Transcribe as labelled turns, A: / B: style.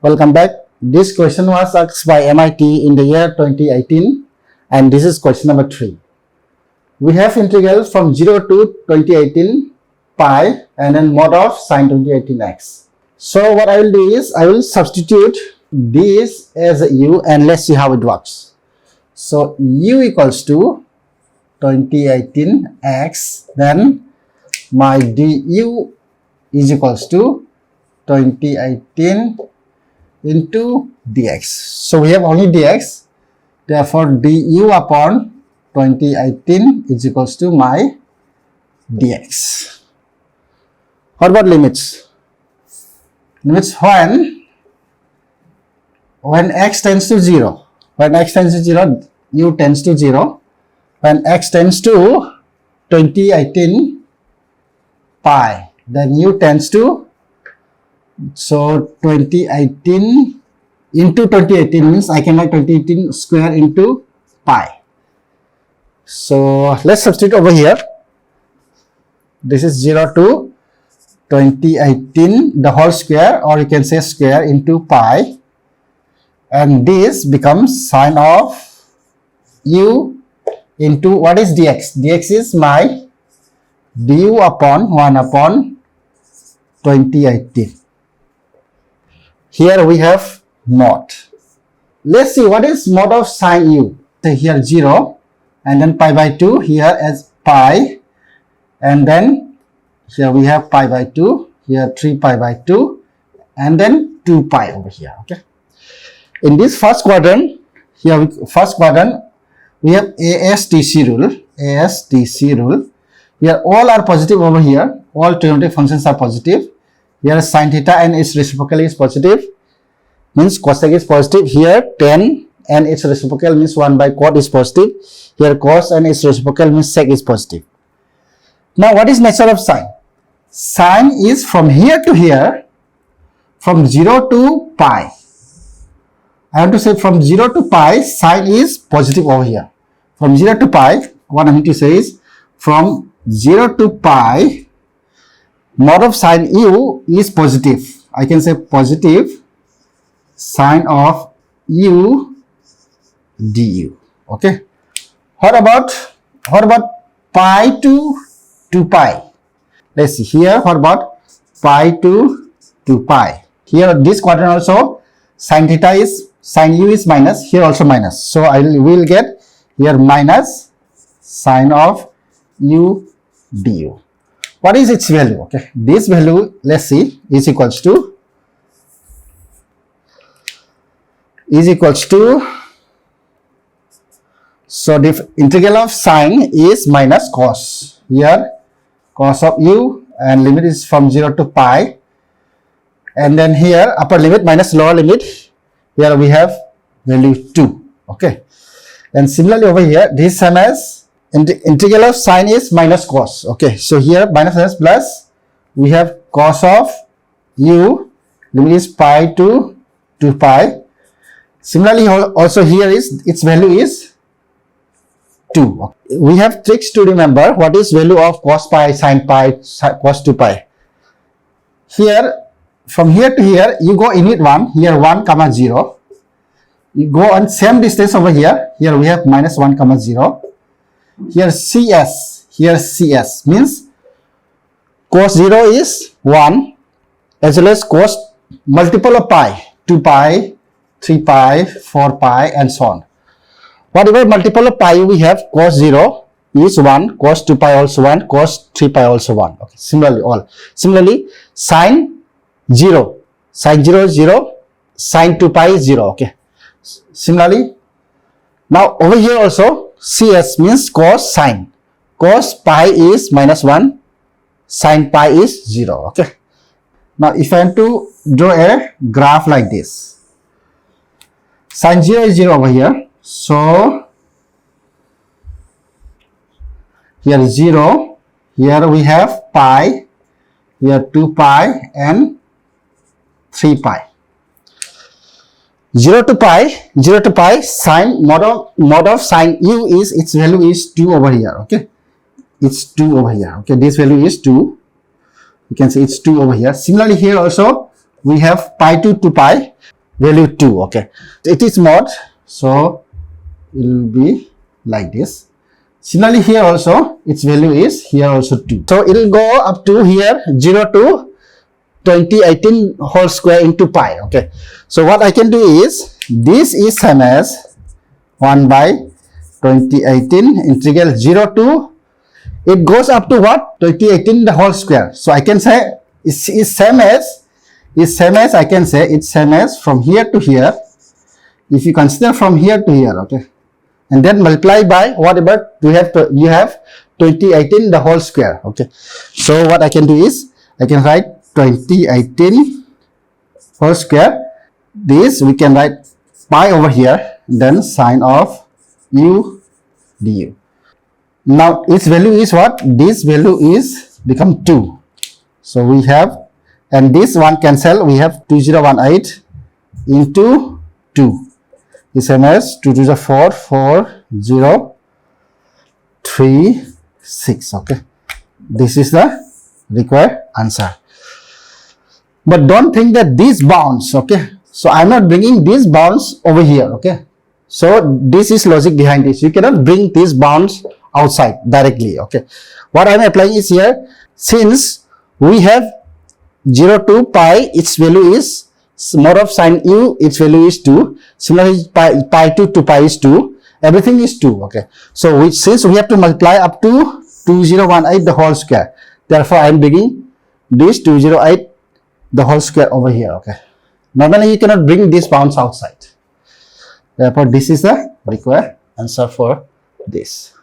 A: Welcome back. This question was asked by MIT in the year 2018 and this is question number 3. We have integral from 0 to 2018 pi and then mod of sine 2018x. So what I will do is I will substitute this as a u and let's see how it works. So u equals to 2018x, then my du is equals to 2018 into dx. So we have only dx, therefore du upon 2018 is equals to my dx. What about limits? Limits when x tends to 0. When x tends to 0, u tends to 0. When x tends to 2018 pi, then u tends to, so 2018 into 2018 means I can write 2018 square into pi. So let's substitute over here. This is 0 to 2018 the whole square, or you can say square into pi, and this becomes sine of u into what is dx? Dx is my du upon 1 upon 2018. Here we have mod. Let's see what is mod of sine u. So here 0 and then pi by 2 here as pi, and then here we have pi by 2, here 3 pi by 2 and then 2 pi over here. Okay. In this first quadrant, here we have ASTC rule. ASTC rule. Here all are positive over here. All trigonometric functions are positive. Here sine theta and its reciprocal is positive, means cosec is positive. Here tan and its reciprocal means 1 by cot is positive. Here cos and its reciprocal means sec is positive. Now what is nature of sine? Sine is from here to here, from 0 to pi. I want to say from 0 to pi, sine is positive over here. From 0 to pi, what I mean to say is from 0 to pi, mod of sine u is positive. I can say positive sine of u du. Okay. What about pi to 2 pi? Let's see here. What about pi to 2 pi? Here this quadrant also sine theta is, sine u is minus, here also minus. So I will get here minus sine of u du. What is its value? Okay, this value, let's see, is equals to so the integral of sine is minus cos. Here cos of u and limit is from 0 to pi, and then here upper limit minus lower limit, here we have value 2. Okay, and similarly over here this same as integral of sine is minus cos. Okay, so here minus plus we have cos of u, limit is pi to 2 pi. Similarly also here is its value is 2. We have tricks to remember what is value of cos pi, sin pi, cos 2 pi. Here from here to here you go init 1, here 1 comma 0. You go on same distance over here, here we have minus 1 comma 0. Here CS means cos 0 is 1 as well as cos multiple of pi, 2 pi, 3 pi, 4 pi and so on. Whatever multiple of pi we have, cos 0 is 1, cos 2 pi also 1, cos 3 pi also 1. Okay, similarly sin 0 is 0, sin 2 pi is 0. Okay, similarly now over here also CS means cos sine. Cos pi is minus 1, sin pi is 0. Okay. Now if I want to draw a graph like this, sin 0 is 0 over here. So here 0, here we have pi, here 2 pi and 3 pi. 0 to pi sine mod of sine u is, its value is 2 over here. Okay, it's 2 over here. Okay, this value is 2. You can say it's 2 over here. Similarly here also we have pi to 2 pi. value 2. Okay, it is mod, so it will be like this. Similarly here also its value is here also 2. So it will go up to here 0 to 2018 whole square into pi. Okay, so what I can do is, this is same as 1 by 2018 integral 0 to, it goes up to what, 2018 the whole square. So I can say it's same as I can say it's same as from here to here, if you consider from here to here. Okay, and then multiply by whatever you have 2018 the whole square. Okay, so what I can do is I can write 2018 whole square. This we can write pi over here, then sine of u du. Now its value is what? This value is become 2. So we have, and this one cancel, we have 2018 into 2 is same as 2 to the 4, 4, 0, 3, 6. Okay, this is the required answer. But don't think that these bounds, okay, so I'm not bringing these bounds over here. Okay, so this is logic behind this. You cannot bring these bounds outside directly. Okay, what I'm applying is here, since we have 0 to pi, its value is mod of sine u, its value is 2. Similarly pi to pi is 2, everything is 2. Okay, so since we have to multiply up to 2018 the whole square, therefore I am bringing this 208 the whole square over here. Okay, normally you cannot bring these bounds outside, therefore this is the required answer for this.